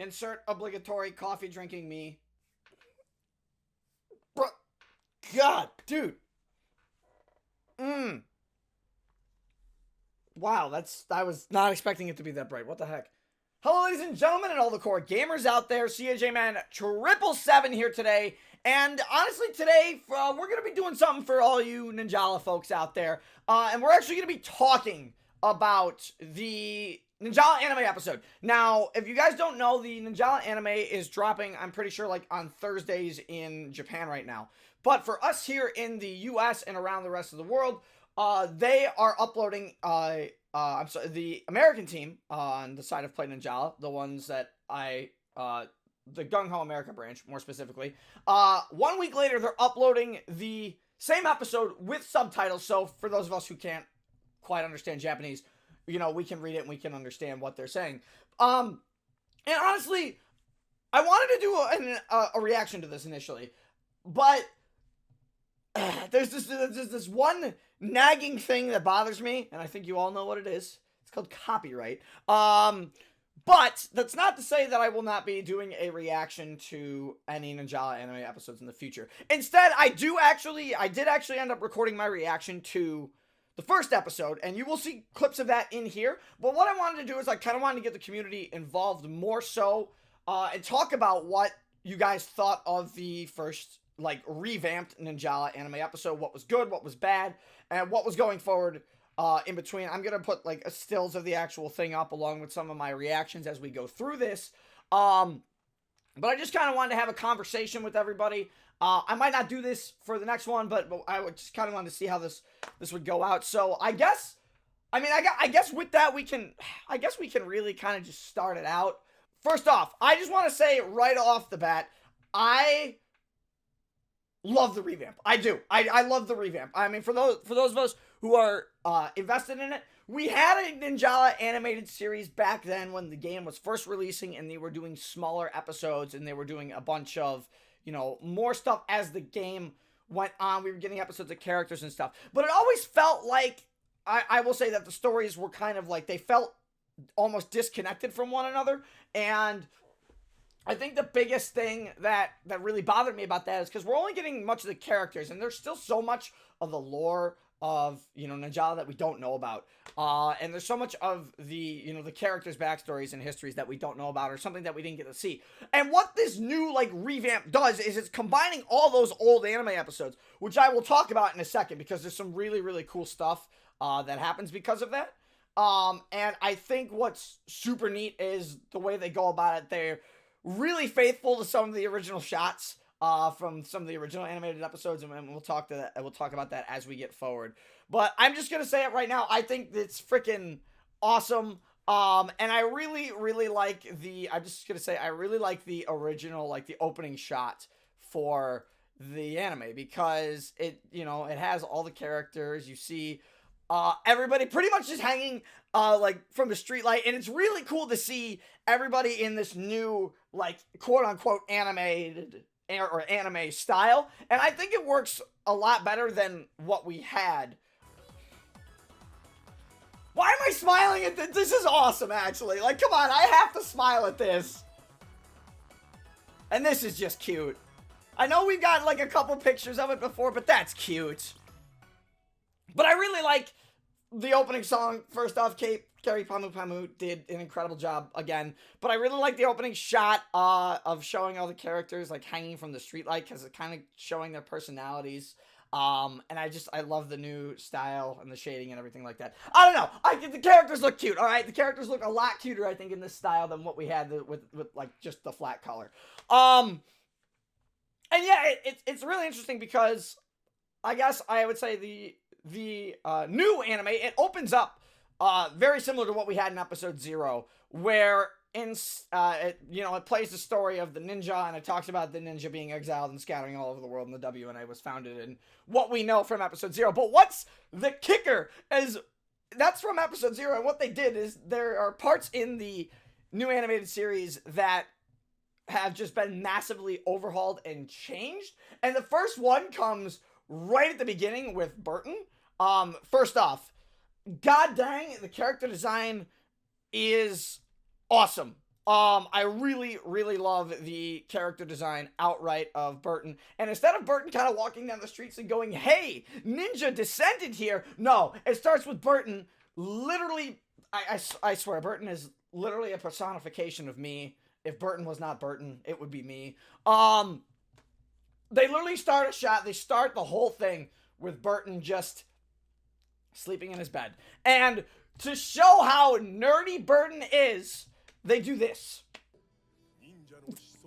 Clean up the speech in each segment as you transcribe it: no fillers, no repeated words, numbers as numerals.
Insert obligatory coffee drinking me. Bro, God, dude. Wow, I was not expecting it to be that bright. What the heck? Hello, ladies and gentlemen, and all the core gamers out there. CAJ Man 777 here today. And honestly, today, we're going to be doing something for all you Ninjala folks out there. And we're actually going to be talking about the Ninjala anime episode. Now, if you guys don't know, the Ninjala anime is dropping, I'm pretty sure, like on Thursdays in Japan right now. But for us here in the US and around the rest of the world, they are uploading, I'm sorry, the American team on the side of Play Ninjala, the ones that the Gung Ho America branch, more specifically. 1 week later, they're uploading the same episode with subtitles, so for those of us who can't quite understand Japanese, you know, we can read it and we can understand what they're saying. And honestly, I wanted to do a reaction to this initially, but there's this one nagging thing that bothers me, and I think you all know what it is. It's called copyright. But that's not to say that I will not be doing a reaction to any Ninjala anime episodes in the future. Instead, I did actually end up recording my reaction to the first episode, and you will see clips of that in here. But what I wanted to do is I kind of wanted to get the community involved more so, and talk about what you guys thought of the first, like, revamped Ninjala anime episode. What was good, what was bad, and what was going forward in between. I'm going to put, like, a stills of the actual thing up along with some of my reactions as we go through this. But I just kind of wanted to have a conversation with everybody. I might not do this for the next one, but I would just kind of want to see how this would go out. So I guess with that we can really kind of just start it out. First off, I just want to say right off the bat, I love the revamp. I do. I love the revamp. I mean, for those of us who are invested in it, we had a Ninjala animated series back then when the game was first releasing, and they were doing smaller episodes, and they were doing a bunch of, you know, more stuff as the game went on. We were getting episodes of characters and stuff. But it always felt like, I will say that the stories were kind of like, they felt almost disconnected from one another. And I think the biggest thing that really bothered me about that is because we're only getting much of the characters, and there's still so much of the lore of, you know, Ninjala that we don't know about. And there's so much of the, you know, the characters' backstories and histories that we don't know about, or something that we didn't get to see. And what this new, like, revamp does is it's combining all those old anime episodes, which I will talk about in a second, because there's some really, really cool stuff that happens because of that. And I think what's super neat is the way they go about it. They're really faithful to some of the original shots from some of the original animated episodes, and we'll talk about that as we get forward. But I'm just gonna say it right now. I think it's freaking awesome. And I really, really like I really like the original, like the opening shot for the anime, because it, you know, it has all the characters. You see everybody pretty much just hanging like from the street light, and it's really cool to see everybody in this new, like, quote unquote animated or anime style, and I think it works a lot better than what we had. Why am I smiling at this? This is awesome, actually. Like, come on, I have to smile at this. And this is just cute. I know we've got, like, a couple pictures of it before, but that's cute. But I really like the opening song. First off, Carrie Pamu Pamu did an incredible job again. But I really like the opening shot of showing all the characters, like, hanging from the streetlight, because it's kind of showing their personalities. And I love the new style and the shading and everything like that. I don't know. The characters look cute, alright? The characters look a lot cuter, I think, in this style than what we had with like, just the flat color. And yeah, it's really interesting because I guess I would say the new anime, it opens up very similar to what we had in episode 0, where it plays the story of the ninja, and it talks about the ninja being exiled and scattering all over the world, and the WNA was founded, and what we know from episode 0. But what's the kicker is that's from episode 0, and what they did is there are parts in the new animated series that have just been massively overhauled and changed, and the first one comes right at the beginning with Burton. First off, god dang, the character design is awesome. I really, really love the character design outright of Burton. And instead of Burton kind of walking down the streets and going, hey, ninja descended here, no, it starts with Burton literally, I swear, Burton is literally a personification of me. If Burton was not Burton, it would be me. They literally start a shot, they start the whole thing with Burton just sleeping in his bed. And to show how nerdy Burton is, they do this.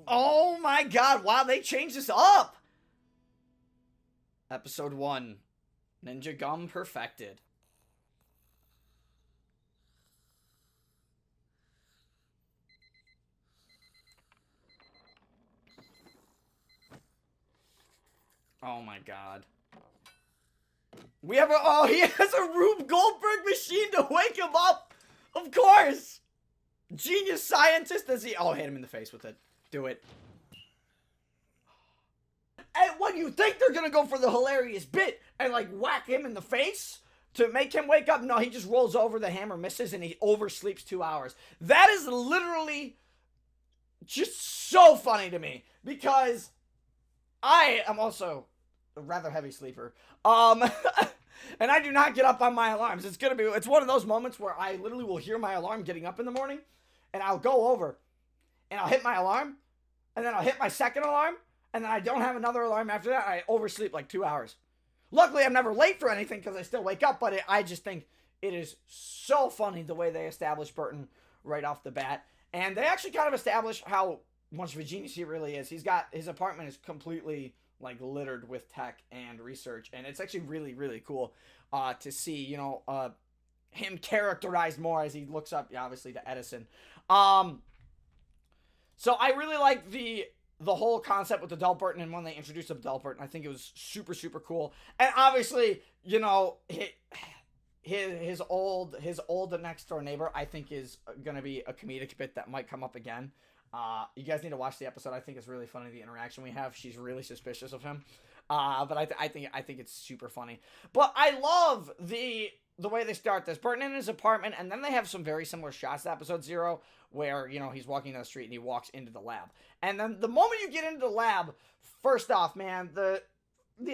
Oh my god, wow, they changed this up. Episode 1. Ninja Gum perfected. Oh my god. We have oh, he has a Rube Goldberg machine to wake him up! Of course! Genius scientist as he... Oh, hit him in the face with it. Do it. And when you think they're gonna go for the hilarious bit and, like, whack him in the face to make him wake up, no, he just rolls over, the hammer misses, and he oversleeps 2 hours. That is literally just so funny to me, because I am also a rather heavy sleeper. And I do not get up on my alarms. It's one of those moments where I literally will hear my alarm getting up in the morning, and I'll go over, and I'll hit my alarm, and then I'll hit my second alarm, and then I don't have another alarm after that. I oversleep like 2 hours. Luckily, I'm never late for anything because I still wake up, but I just think it is so funny the way they establish Burton right off the bat. And they actually kind of establish how much of a genius he really is. His apartment is completely, like, littered with tech and research, and it's actually really, really cool to see, you know, him characterized more as he looks up, obviously, to Edison. So I really like the whole concept with adult Burton, and when they introduced adult Burton, I think it was super, super cool. And obviously, you know, his old next door neighbor, I think, is gonna be a comedic bit that might come up again. You guys need to watch the episode. I think it's really funny, the interaction we have. She's really suspicious of him. But I think it's super funny. But I love the way they start this. Burton in his apartment, and then they have some very similar shots to episode 0, where, you know, he's walking down the street and he walks into the lab. And then the moment you get into the lab, first off, man, the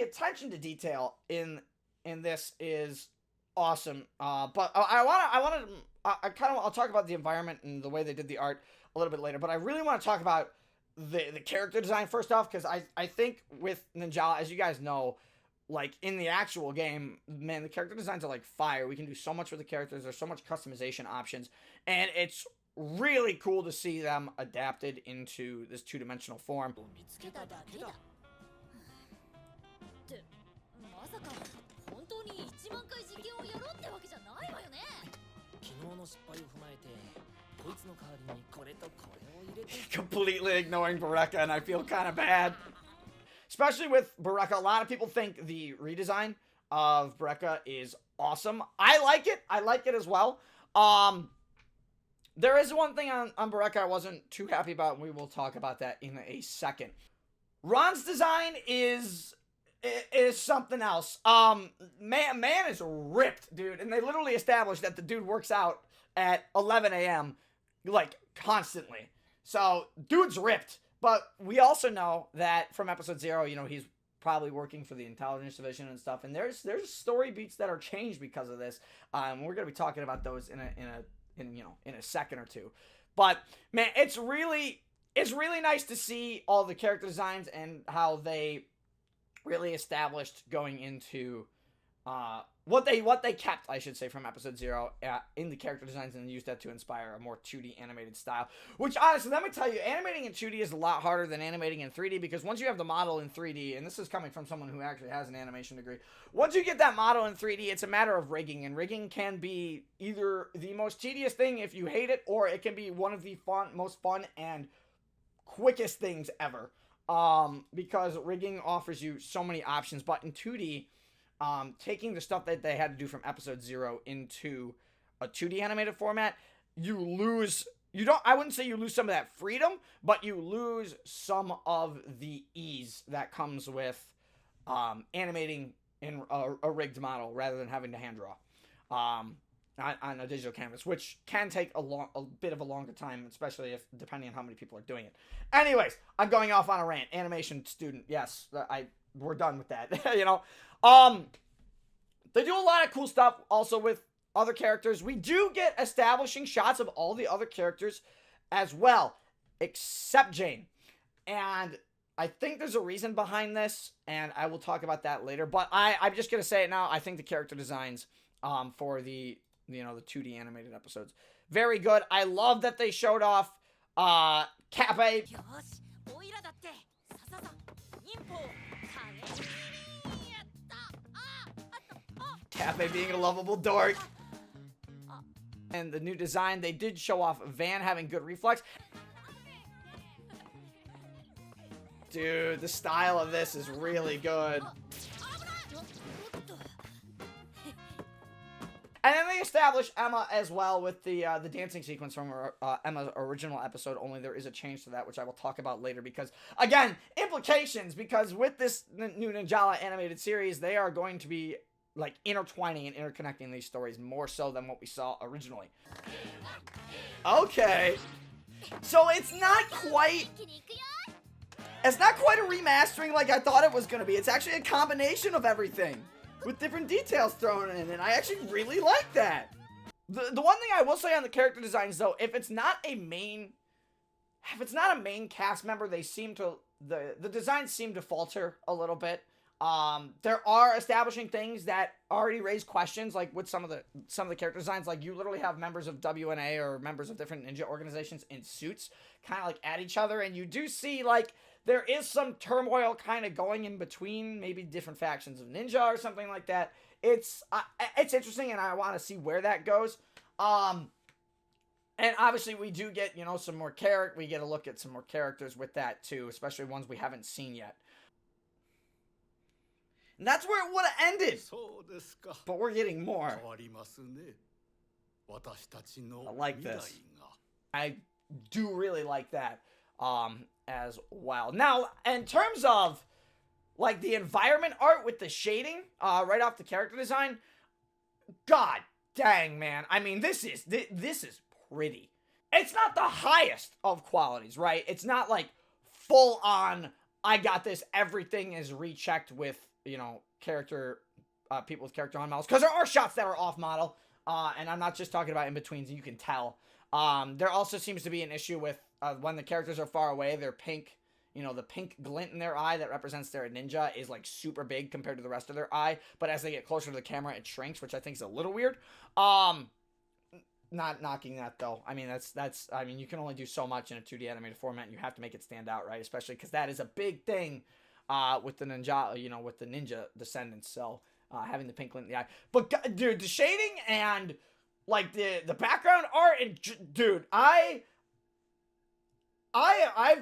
attention to detail in this is awesome. But I'll talk about the environment and the way they did the art a little bit later, but I really want to talk about the character design first off, because I think with Ninjala, as you guys know, like, in the actual game, man, the character designs are like fire. We can do so much with the characters. There's so much customization options, and it's really cool to see them adapted into this two-dimensional form. Completely ignoring Baraka, and I feel kind of bad. Especially with Baraka, a lot of people think the redesign of Baraka is awesome. I like it as well. There is one thing on Baraka I wasn't too happy about, and we will talk about that in a second. Ron's design is something else. Man is ripped, dude, and they literally established that the dude works out at 11 a.m. like constantly. So dude's ripped. But we also know that from episode 0, you know, he's probably working for the intelligence division and stuff, and there's story beats that are changed because of this. We're gonna be talking about those in a second or two. But man, it's really nice to see all the character designs and how they really established going into what they kept, I should say, from episode 0 in the character designs, and used that to inspire a more 2D animated style. Which, honestly, let me tell you, animating in 2D is a lot harder than animating in 3D, because once you have the model in 3D, and this is coming from someone who actually has an animation degree, once you get that model in 3D, it's a matter of rigging, and rigging can be either the most tedious thing if you hate it, or it can be one of the most fun and quickest things ever, because rigging offers you so many options. But in 2D, taking the stuff that they had to do from episode 0 into a 2D animated format, I wouldn't say you lose some of that freedom, but you lose some of the ease that comes with animating in a rigged model rather than having to hand draw. on a digital canvas, which can take a bit of a longer time, especially if depending on how many people are doing it. Anyways, I'm going off on a rant. Animation student, yes, we're done with that. You know, they do a lot of cool stuff also with other characters. We do get establishing shots of all the other characters as well, except Jane. And I think there's a reason behind this, and I will talk about that later. But I'm just gonna say it now. I think the character designs for the the 2D animated episodes, very good. I love that they showed off Cafe. Cafe being a lovable dork. And the new design, they did show off Van having good reflex. Dude, the style of this is really good. And then they established Emma as well with the dancing sequence from Emma's original episode, only there is a change to that, which I will talk about later because, again, implications, because with this new Ninjala animated series, they are going to be, like, intertwining and interconnecting these stories more so than what we saw originally. Okay. So it's not quite a remastering like I thought it was going to be. It's actually a combination of everything, with different details thrown in, and I actually really like that. The one thing I will say on the character designs, though, if it's not a main cast member, they seem to the designs seem to falter a little bit. There are establishing things that already raise questions, like with some of the character designs. Like, you literally have members of WNA or members of different ninja organizations in suits, kind of like at each other, and you do see like there is some turmoil kind of going in between, maybe different factions of ninja or something like that. It's interesting, and I want to see where that goes. And obviously we do get, some more we get a look at some more characters with that too, especially ones we haven't seen yet. And that's where it would have ended. But we're getting more. I like this. I do really like that as well. Now, in terms of like the environment art with the shading right off the character design, god dang, man. I mean, this is pretty. It's not the highest of qualities, right? It's not like full on, I got this, everything is rechecked with character, people with character on models, because there are shots that are off model, and I'm not just talking about in-betweens, you can tell. There also seems to be an issue with when the characters are far away, their pink, the pink glint in their eye that represents their ninja is like super big compared to the rest of their eye, but as they get closer to the camera, it shrinks, which I think is a little weird. Not knocking that though. I mean, I mean, you can only do so much in a 2D animated format, and you have to make it stand out, right? Especially because that is a big thing with the ninja, with the ninja descendants. So having the pink glint in the eye, but dude, the shading and like the background art, and dude, I've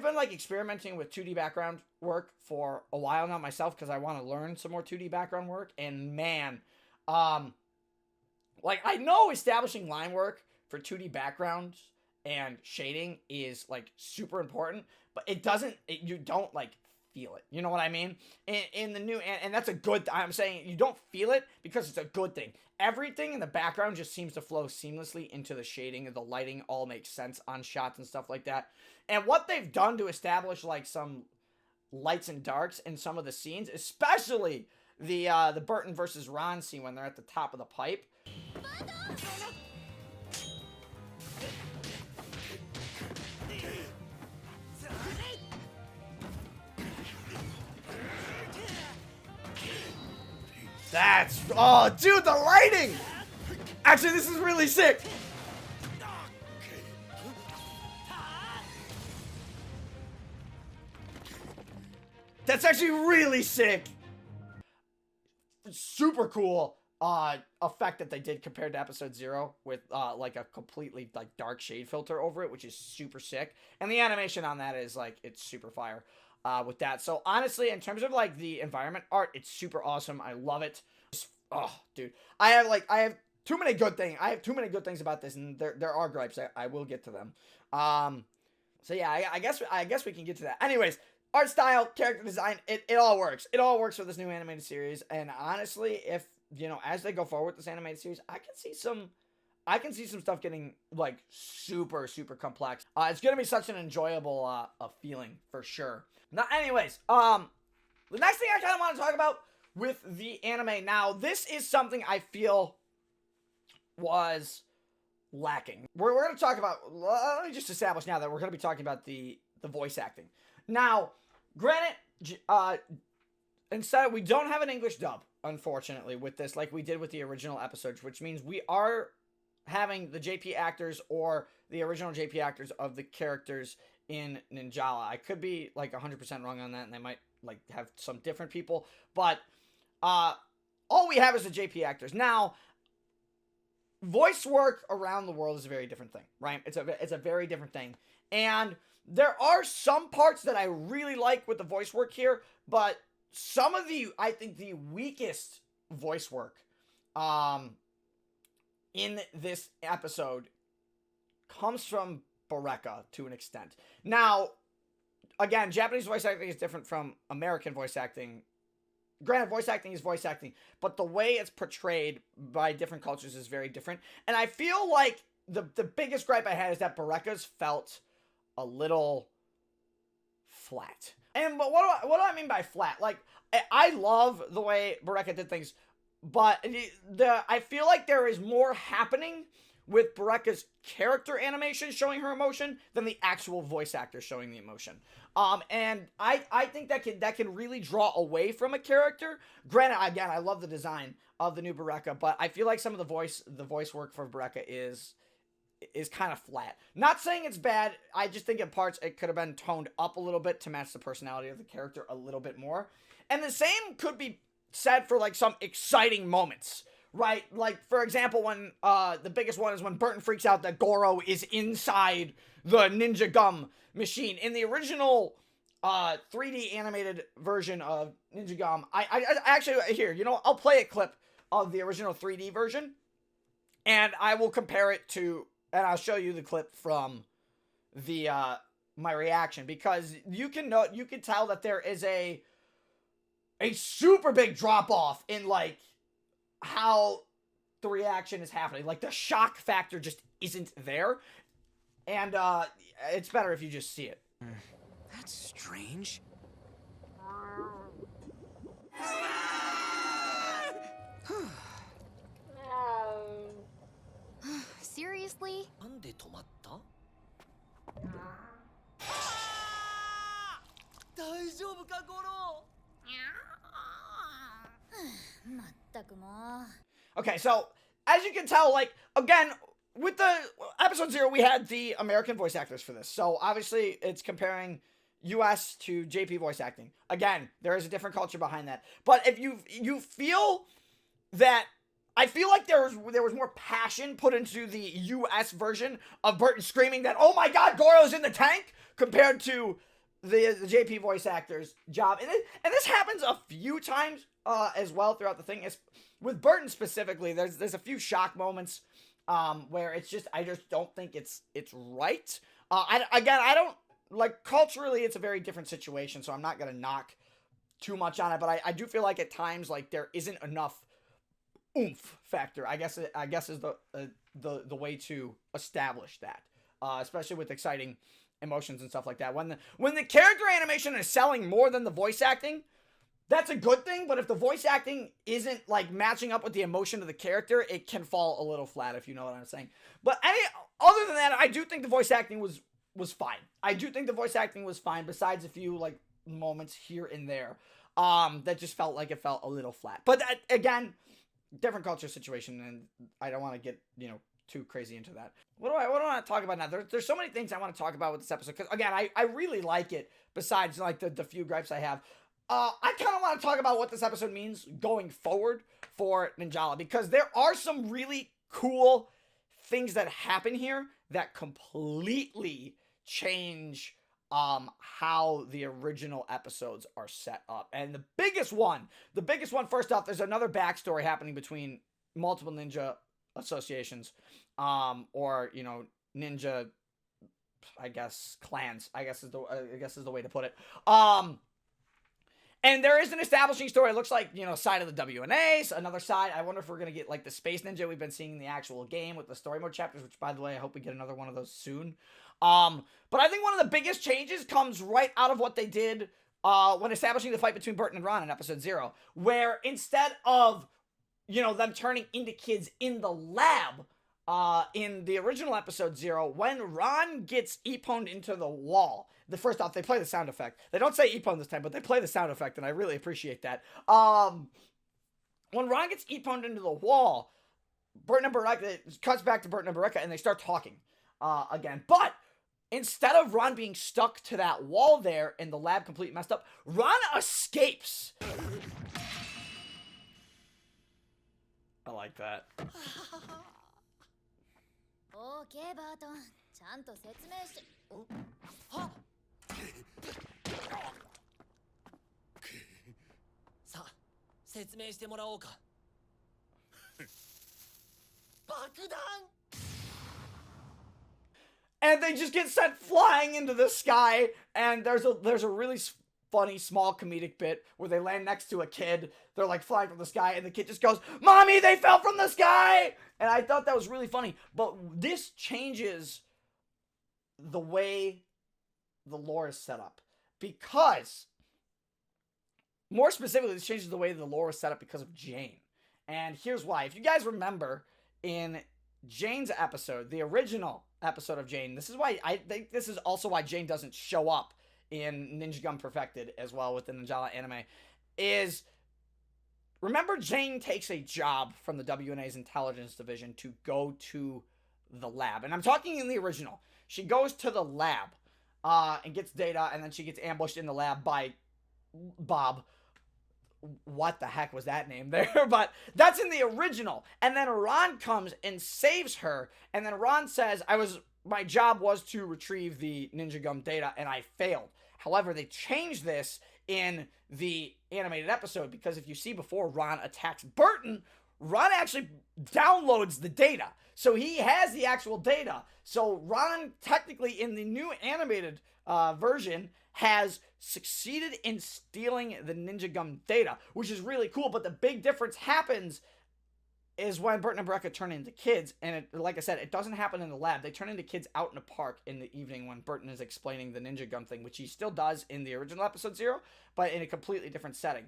been like experimenting with 2D background work for a while now myself because I want to learn some more 2D background work, and man, like, I know establishing line work for 2D backgrounds and shading is, like, super important, but you don't, like, feel it. You know what I mean? In the new, and that's a good, I'm saying you don't feel it because it's a good thing. Everything in the background just seems to flow seamlessly into the shading, and the lighting all makes sense on shots and stuff like that. And what they've done to establish, like, some lights and darks in some of the scenes, especially the Burton versus Ron scene when they're at the top of the pipe. Oh, dude, the lighting! Actually, this is really sick. That's actually really sick. Super cool effect that they did compared to episode 0 with like a completely like dark shade filter over it, which is super sick. And the animation on that is like, it's super fire with that. So honestly, in terms of like the environment art, it's super awesome. I love it. Oh, dude, I have too many good things. I have too many good things about this, and there are gripes. I will get to them. So yeah, I guess we can get to that. Anyways, art style, character design, it all works. It all works for this new animated series. And honestly, if as they go forward with this animated series, I can see some I can see some stuff getting like super, super complex. It's gonna be such an enjoyable feeling for sure. Now, anyways, the next thing I kind of want to talk about with the anime. Now, this is something I feel was lacking. We're going to talk about, let me just establish now that we're going to be talking about the voice acting. Now, granted, instead, we don't have an English dub, unfortunately, with this, like we did with the original episodes, which means we are having the JP actors or the original JP actors of the characters in Ninjala. I could be like 100% wrong on that, and they might like have some different people, but all we have is the JP actors. Now, voice work around the world is a very different thing, right? It's a very different thing, and there are some parts that I really like with the voice work here, but some of I think the weakest voice work in this episode comes from Baraka to an extent. Now, again, Japanese voice acting is different from American voice acting. Granted, voice acting is voice acting, but the way it's portrayed by different cultures is very different. And I feel like the biggest gripe I had is that Baraka's felt a little flat. And but what do I mean by flat? Like, I love the way Baraka did things, but I feel like there is more happening with Baraka's character animation showing her emotion than the actual voice actor showing the emotion. And I think that can really draw away from a character. Granted, again, I love the design of the new Baraka, but I feel like some of the voice work for Baraka is kind of flat. Not saying it's bad. I just think in parts it could have been toned up a little bit to match the personality of the character a little bit more. And the same could be said for like some exciting moments. Right, like, for example, when, the biggest one is when Burton freaks out that Goro is inside the Ninja Gum machine. In the original, 3D animated version of Ninja Gum, I actually, here, you know, I'll play a clip of the original 3D version, and I will compare it to, and I'll show you the clip from the, my reaction, because you can tell that there is a super big drop-off in, like, how the reaction is happening. Like, the shock factor just isn't there. And, it's better if you just see it. That's strange. Seriously? Okay, so, as you can tell, like, again, with the episode 0, we had the American voice actors for this. So, obviously, it's comparing US to JP voice acting. Again, there is a different culture behind that. But if you feel that, I feel like there was more passion put into the US version of Burton screaming that, oh my god, Goro's in the tank, compared to the JP voice actor's job. And this happens a few times as well throughout the thing. With Burton specifically, there's a few shock moments where I just don't think it's right. I don't, like, culturally it's a very different situation, so I'm not gonna knock too much on it, but I do feel like at times, like, there isn't enough oomph factor, I guess is the way to establish that, especially with exciting emotions and stuff like that. When the character animation is selling more than the voice acting, that's a good thing, but if the voice acting isn't, like, matching up with the emotion of the character, it can fall a little flat, if you know what I'm saying. But other than that, I do think the voice acting was fine. I do think the voice acting was fine, besides a few, like, moments here and there, that just felt like it felt a little flat. But again, different culture situation, and I don't want to get, you know, too crazy into that. What do I want to talk about now? There's so many things I want to talk about with this episode, because, again, I really like it, besides, like, the few gripes I have. I kind of want to talk about what this episode means going forward for Ninjala, because there are some really cool things that happen here that completely change how the original episodes are set up. And the biggest one, first off, there's another backstory happening between multiple ninja associations, or, you know, ninja, I guess, clans, I guess is the way to put it. And there is an establishing story. It looks like, side of the WNA, so another side. I wonder if we're going to get like the Space Ninja we've been seeing in the actual game with the story mode chapters, which, by the way, I hope we get another one of those soon. But I think one of the biggest changes comes right out of what they did when establishing the fight between Burton and Ron in episode 0, where instead of, them turning into kids in the lab, in the original episode 0, when Ron gets e-pwned into the wall, first off, they play the sound effect. They don't say e-pwned this time, but they play the sound effect, and I really appreciate that. When Ron gets e-pwned into the wall, Burton and Bereka, it cuts back to Burton and Bereka, and they start talking again. But instead of Ron being stuck to that wall there and the lab completely messed up, Ron escapes. I like that. Okay, Barton. ちゃんと説明して。はっさあ、説明してもらおうか。爆弾 And they just get sent flying into the sky, and there's a really funny small comedic bit where they land next to a kid. They're like flying from the sky, and the kid just goes, "Mommy, they fell from the sky!" And I thought that was really funny. But this changes the way the lore is set up, because more specifically, this changes the way the lore is set up because of Jane. And here's why. If you guys remember in Jane's episode, the original episode of Jane, this is why I think this is also why Jane doesn't show up in Ninja Gum Perfected as well with the Ninjala anime, is remember Jane takes a job from the WNA's intelligence division to go to the lab. And I'm talking in the original. She goes to the lab and gets data, and then she gets ambushed in the lab by Bob. What the heck was that name there? But that's in the original. And then Ron comes and saves her. And then Ron says, my job was to retrieve the Ninja Gum data, and I failed. However, they changed this in the animated episode, because if you see before Ron attacks Burton, Ron actually downloads the data. So he has the actual data. So Ron, technically in the new animated version, has succeeded in stealing the Ninja Gum data, which is really cool. But the big difference happens is when Burton and Bereka turn into kids, and like I said, it doesn't happen in the lab. They turn into kids out in a park in the evening when Burton is explaining the Ninja Gum thing, which he still does in the original episode 0, but in a completely different setting.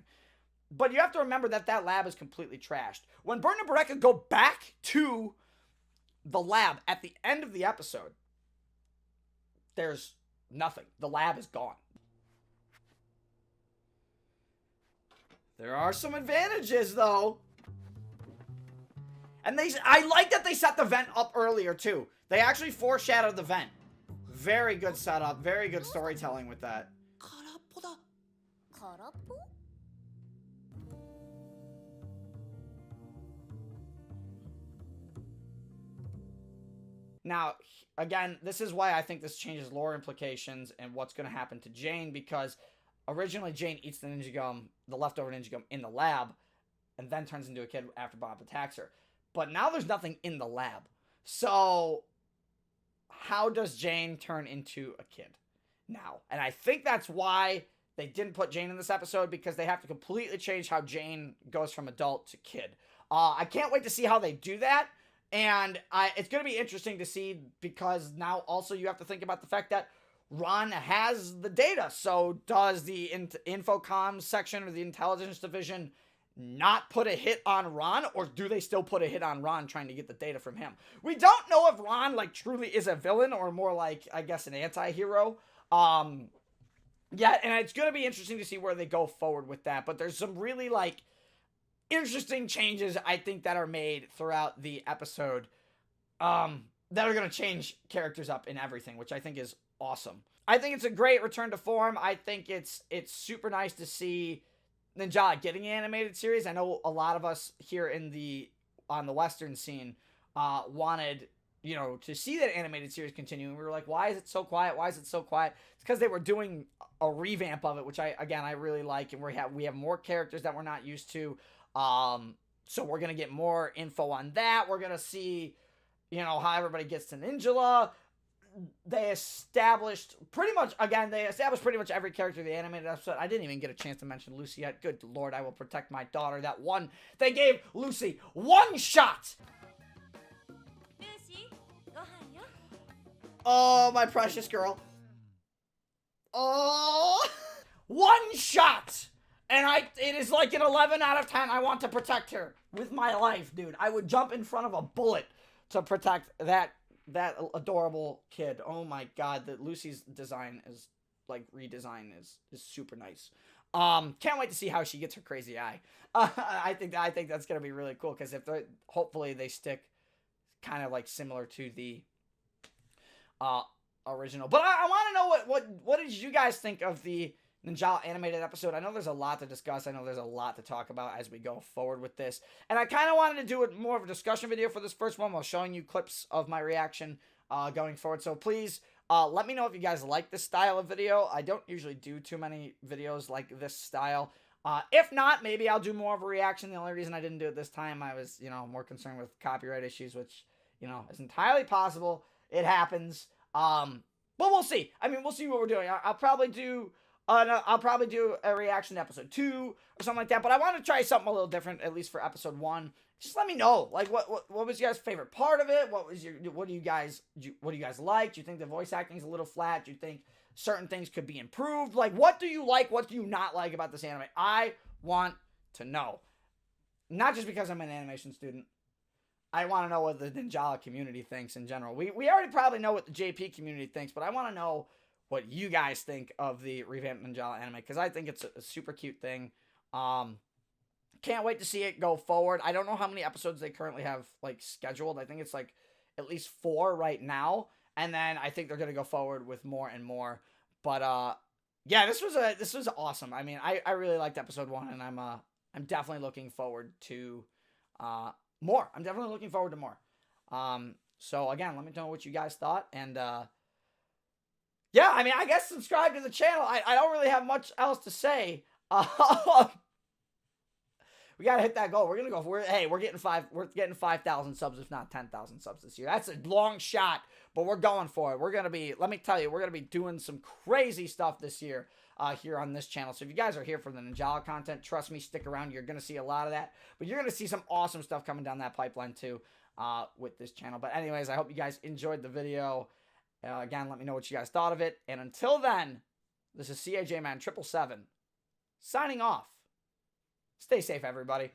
But you have to remember that lab is completely trashed. When Burton and Bereka go back to the lab at the end of the episode, there's nothing. The lab is gone. There are some advantages, though. And I like that they set the vent up earlier, too. They actually foreshadowed the vent. Very good setup. Very good storytelling with that. 空っぽだ。空っぽ？ Now, again, this is why I think this changes lore implications and what's going to happen to Jane, because originally Jane eats the Ninja Gum, the leftover Ninja Gum, in the lab, and then turns into a kid after Bob attacks her. But now there's nothing in the lab. So, how does Jane turn into a kid now? And I think that's why they didn't put Jane in this episode, because they have to completely change how Jane goes from adult to kid. I can't wait to see how they do that. And it's going to be interesting to see, because now also you have to think about the fact that Ron has the data. So does the Infocom section or the intelligence division not put a hit on Ron, or do they still put a hit on Ron trying to get the data from him? We don't know if Ron truly is a villain, or more like, I guess, an anti-hero. Yeah, and it's going to be interesting to see where they go forward with that. But there's some really interesting changes, I think, that are made throughout the episode that are going to change characters up in everything, which I think is awesome. I think it's a great return to form. I think it's super nice to see Ninjala getting an animated series. I know a lot of us here on the Western scene wanted, to see that animated series continue. And we were like, why is it so quiet? Why is it so quiet? It's because they were doing a revamp of it, which I really like. And we have more characters that we're not used to. So we're going to get more info on that. We're going to see, how everybody gets to Ninjala. they established pretty much, again, they established pretty much every character in the animated episode. I didn't even get a chance to mention Lucy yet. Good Lord, I will protect my daughter. That one, they gave Lucy one shot. ルーシーご飯よ Oh, my precious girl. Oh, one shot. And it is like an 11 out of 10. I want to protect her with my life, dude. I would jump in front of a bullet to protect that adorable kid. Oh my God, Lucy's design is like redesign is super nice. Can't wait to see how she gets her crazy eye. I think that's gonna be really cool because hopefully they stick kind of like similar to the original. But I want to know what did you guys think of the Ninjala animated episode? I know there's a lot to discuss. I know there's a lot to talk about as we go forward with this. And I kind of wanted to do more of a discussion video for this first one while showing you clips of my reaction going forward. So please let me know if you guys like this style of video. I don't usually do too many videos like this style. If not, maybe I'll do more of a reaction. The only reason I didn't do it this time, I was, more concerned with copyright issues, which, is entirely possible. It happens. But we'll see. I mean, we'll see what we're doing. I'll probably do a reaction to episode 2 or something like that. But I want to try something a little different, at least for episode 1. Just let me know, like, what was your guys' favorite part of it? What do you guys like? Do you think the voice acting is a little flat? Do you think certain things could be improved? Like, what do you like? What do you not like about this anime? I want to know. Not just because I'm an animation student. I want to know what the Ninjala community thinks in general. We already probably know what the JP community thinks, but I want to know what you guys think of the revamped Ninjala anime, because I think it's a super cute thing. Can't wait to see it go forward. I don't know how many episodes they currently have like scheduled. I think it's like at least 4 right now, and then I think they're gonna go forward with more and more. But yeah, this was awesome. I mean, I really liked episode 1, and I'm definitely looking forward to more. I'm definitely looking forward to more. So again, let me know what you guys thought, and yeah, I mean, I guess subscribe to the channel. I don't really have much else to say. We gotta hit that goal. We're gonna go. We're getting 5,000 subs, if not 10,000 subs this year. That's a long shot, but we're going for it. We're gonna be. Let me tell you, we're gonna be doing some crazy stuff this year here on this channel. So if you guys are here for the Ninjala content, trust me, stick around. You're gonna see a lot of that, but you're gonna see some awesome stuff coming down that pipeline too with this channel. But anyways, I hope you guys enjoyed the video. Again, let me know what you guys thought of it. And until then, this is CAJ Man 777 signing off. Stay safe, everybody.